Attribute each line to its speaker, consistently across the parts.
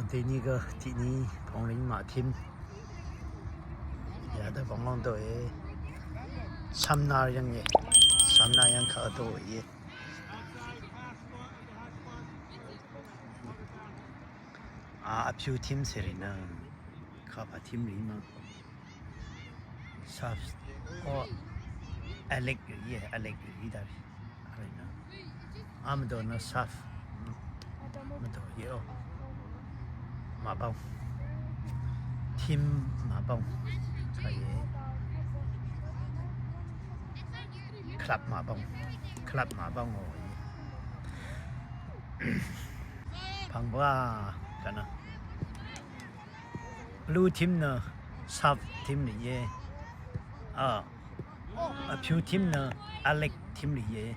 Speaker 1: 第二个第二彭林马팀也得帮忙到诶3날 양에 3날 양 가도 예 퓨팀 세리나 카바 팀 리마 삽 알렉 예 알렉 이다리 아리나 아무도 나 삽 아무도 예요 마방 팀 마방 가예 클럽 마방 오 방과 가나 블루 팀너 삽 팀리에 퓨 팀너 알렉 팀리에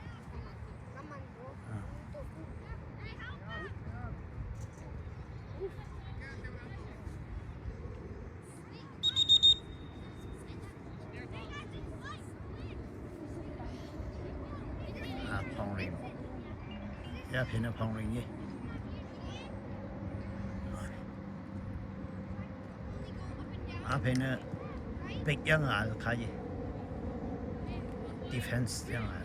Speaker 1: 펑링 야 배는 펑링이 앞에는 백영아 가지 디펜스 영아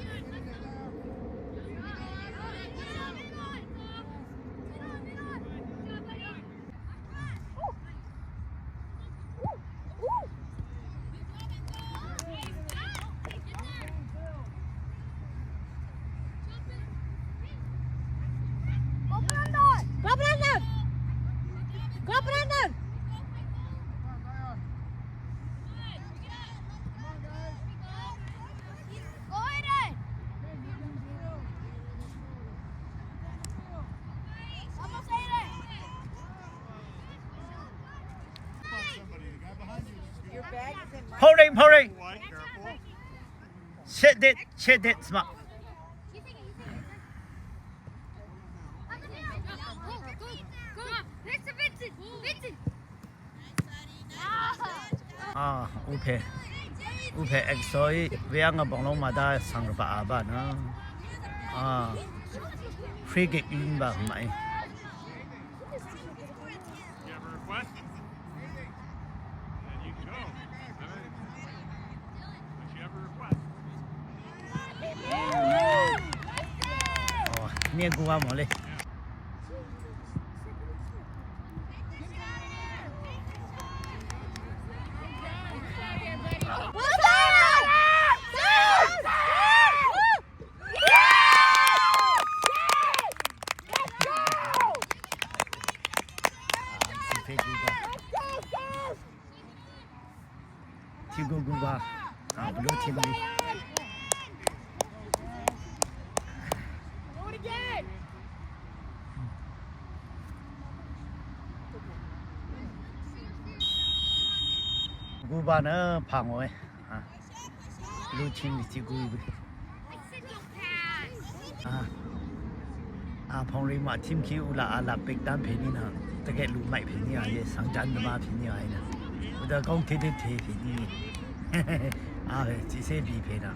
Speaker 1: Pouring. Shit that smart. Upe exoi veang a bong long ma da sang ba ba na free kick in ba mai nia gua mo le Tigo Guba, blue team. Guba 방어에 blue team Tigo. 펑리마 팀 키우라 알라 백단 페니나 되게 루마이 페니야 예 상잔마 페니야 아이나 우다 공테데 테 페니 지세비 페나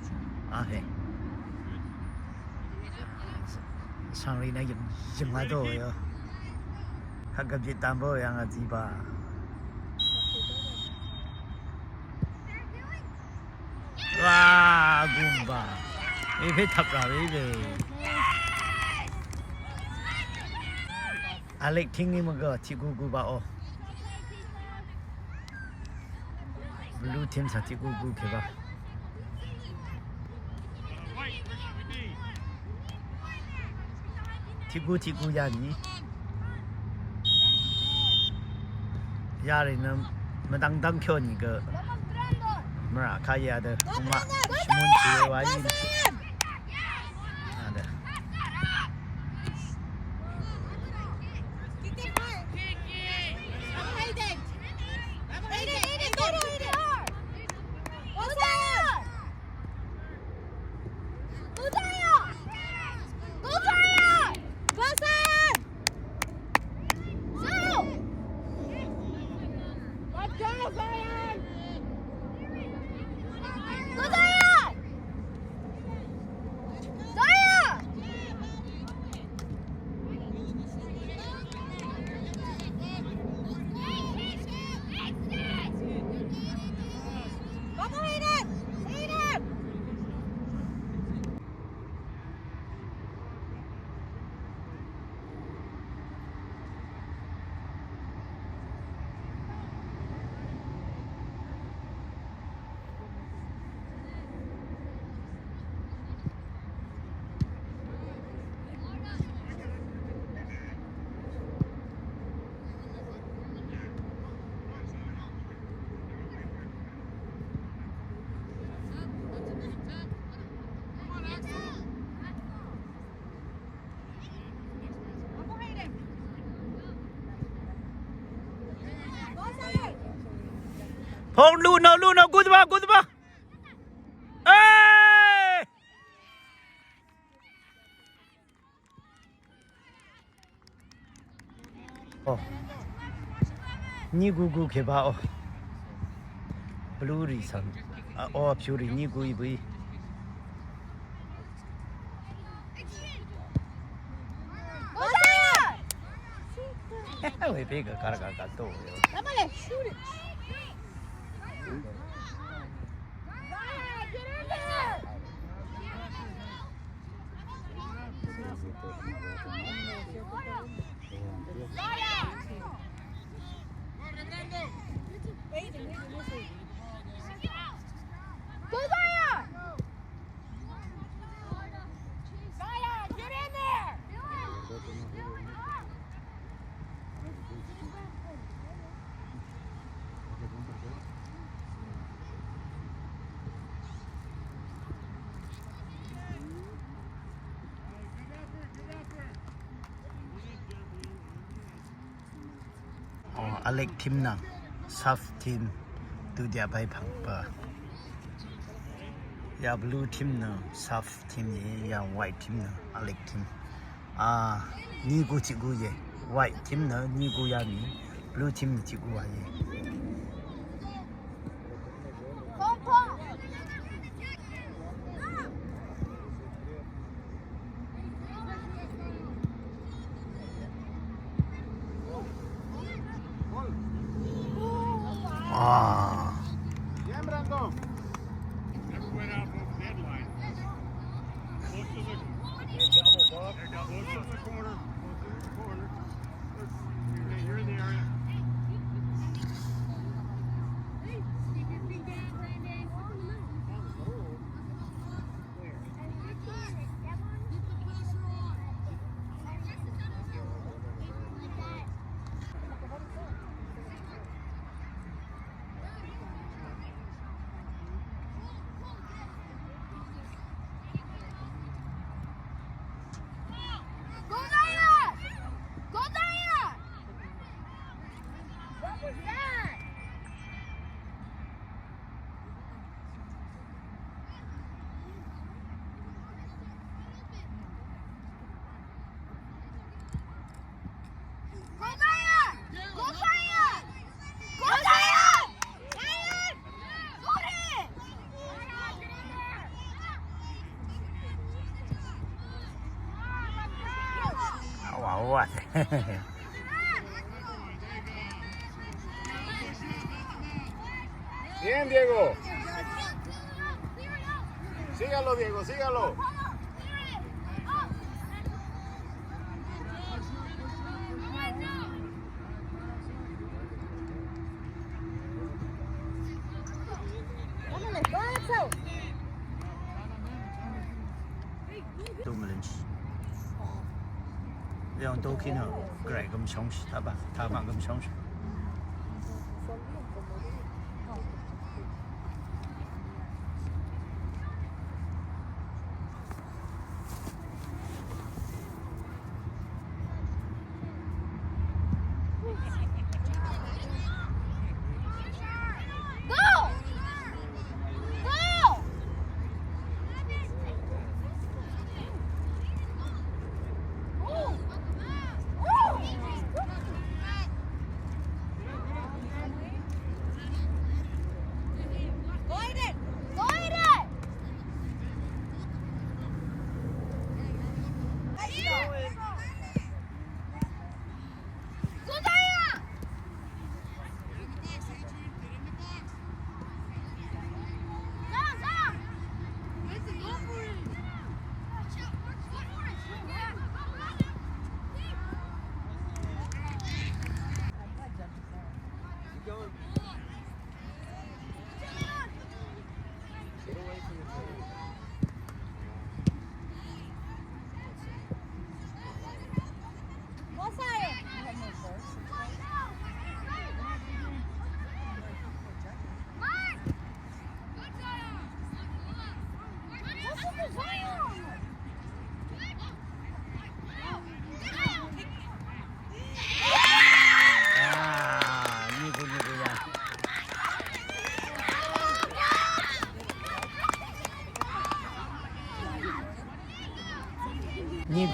Speaker 1: 상리나 영마도요 가깝지 담보 양아 지바 와 굼바 이베 탑라 이베 Alek tinggi mga tigu guba o blue team sa tigu gu keba tigu yani yari na madangdang kyo ni ge mara kaya de uma shimun chiwe wa yin Hong Lu no, good ball. Hey! Oh. Ni gu ke ba oh. Blue reason. Oh, pure ni gu i. Ôi biết cái cả tổ.
Speaker 2: Dámale, shoot it. Go Zaya! Zaya, get in there!
Speaker 1: Alex team na, soft team, tu dia bai phang pa. Ya blue team na, soft team ye, ya white team na, Alex team. Ni gu chi gu ye, white team na ni gu ya ni, blue team ni chi gu wa ye.
Speaker 3: Yeah, Brando. Never went out over the headline. Look to the corner. Look to the corner. You're in the area.
Speaker 1: Wow.
Speaker 3: Bien, Diego. Sígalo, Diego, sígalo.
Speaker 2: Dámale, go ahead,
Speaker 1: Dominance. Yang tu kena gerai gam chong, tabang gam chong.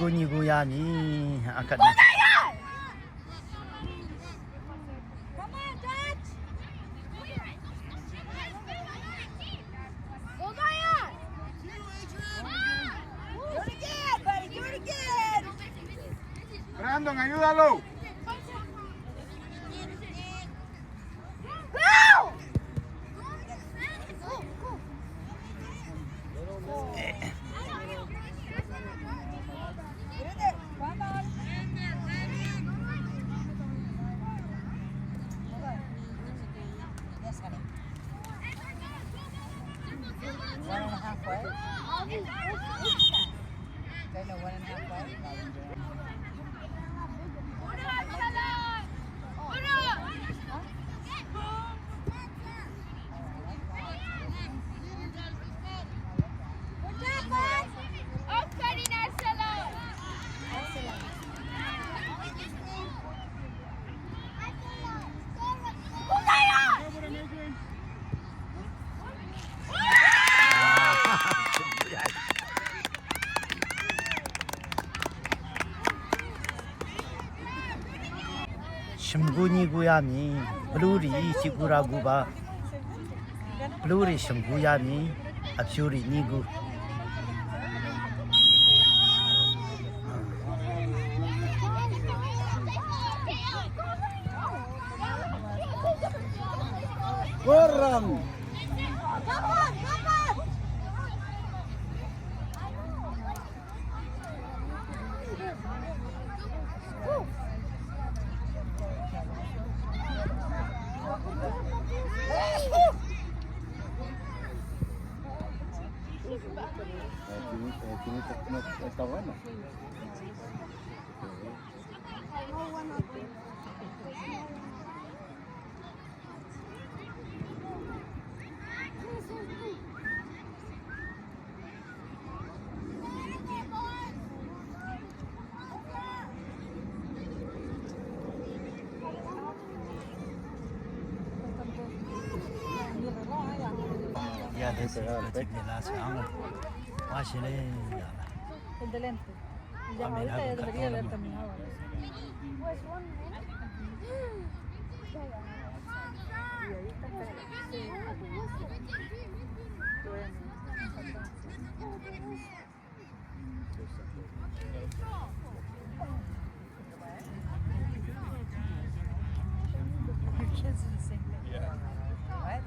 Speaker 1: nigo yami angkat
Speaker 2: Go Zion! Come on, Dutch! Go Zion! Do it again, buddy, do it again!
Speaker 3: Brandon, ayúdalo.
Speaker 2: Go! Get in there, come on. Yes, honey. 1.5 way? They know 1.5 way?
Speaker 1: 심구 nigo yami bluri chiguragu ba bluri 심구 yami apsuri nigo
Speaker 3: Corran.
Speaker 2: Come on, come on!
Speaker 3: Está bueno.
Speaker 1: ya de la sang washile ya
Speaker 4: El de lente. Ya
Speaker 1: Ah, mira,
Speaker 4: ahorita ya
Speaker 1: con
Speaker 4: debería haber
Speaker 1: cartón,
Speaker 4: terminado. Y ahorita Your kids in the same thing.
Speaker 3: Yeah.
Speaker 4: What?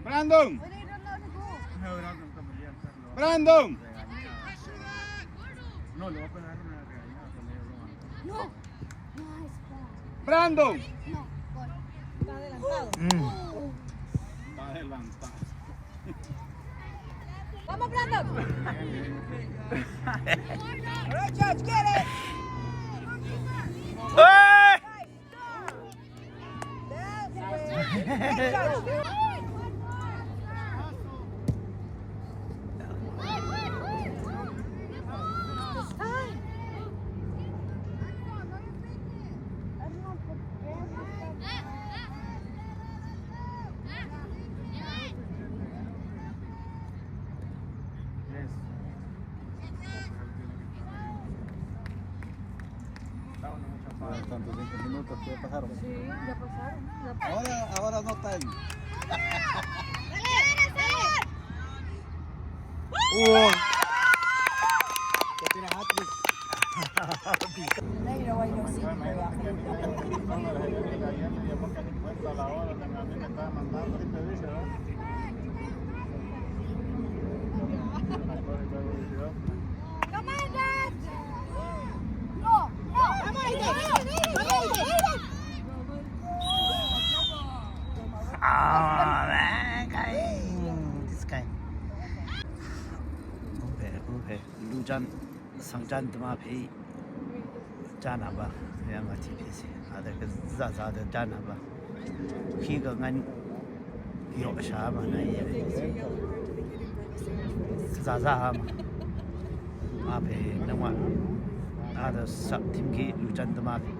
Speaker 3: Brandon.
Speaker 2: Where they don't know to go.
Speaker 3: Brandon.
Speaker 2: No. Nice ball.
Speaker 3: Brandon.
Speaker 2: No, good.
Speaker 4: Está adelantado.
Speaker 3: Está adelantado.
Speaker 4: Vamos, Brandon.
Speaker 2: All right, Judge, get it.
Speaker 1: Hey!
Speaker 2: That's way. Hey, Judge. It's time.
Speaker 3: Tantos 5 minutos que ya pasaron.
Speaker 4: Sí, ya pasaron. Ya pasaron.
Speaker 3: Ahora no está él.
Speaker 1: 우와.
Speaker 3: Que tiene hat-trick.
Speaker 2: Negro, güey, no, sí,
Speaker 3: Bueno,
Speaker 2: pero
Speaker 3: imagínate que a mí ayer me llamó que ni cuenta la hora, a mí me estaba mandando, ahorita dice, ¿verdad? Una cosa y luego dice otra.
Speaker 2: Come on, Dad! No, no, come on, Dad!
Speaker 1: Ah, man, guy. This guy. Okay. Lujan, Sangjan Dama Pei. Janaba. Yang mati pesi. Ada ke zaza de Janaba. Higa ngan yo sha ma na ye. Zaza ha ma. Ma pe nangwa. Ada sab tim ki Lujan Dama Pei.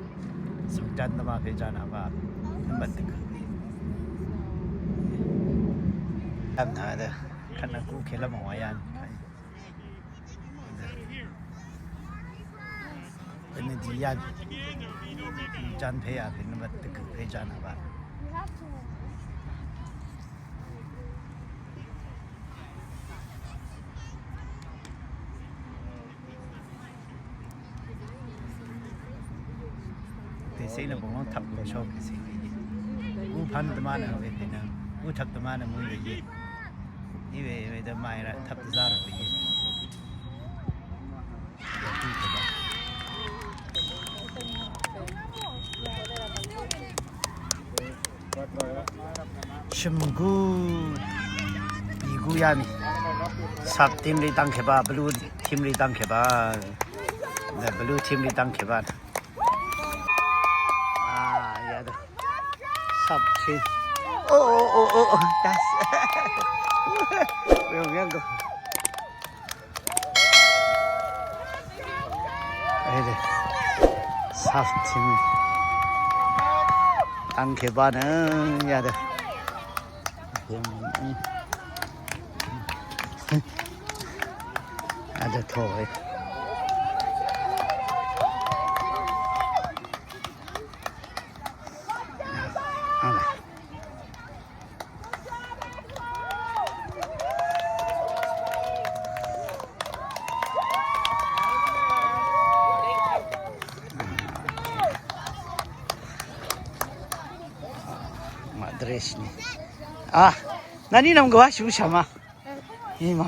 Speaker 1: Sangjan Dama Pei Janaba. Nambat ke. Ada karena ku kela mawayan. Ini dia Jan Paya bin nambat ke Pejan apa. Pesi na bong thap ko shop pesi. U phan de mana ve na. U thap de mana mu ye. Ni ve de mai ra thap de zar ve ye. Shimgu Bigu yani Sub team li tang kheba blue team li tang kheba the blue team li tang kheba yeah the sub team oh that's we'll go hey sub team tang kheba na yeah the ada toy Madres ni nani nam gua shu sama ima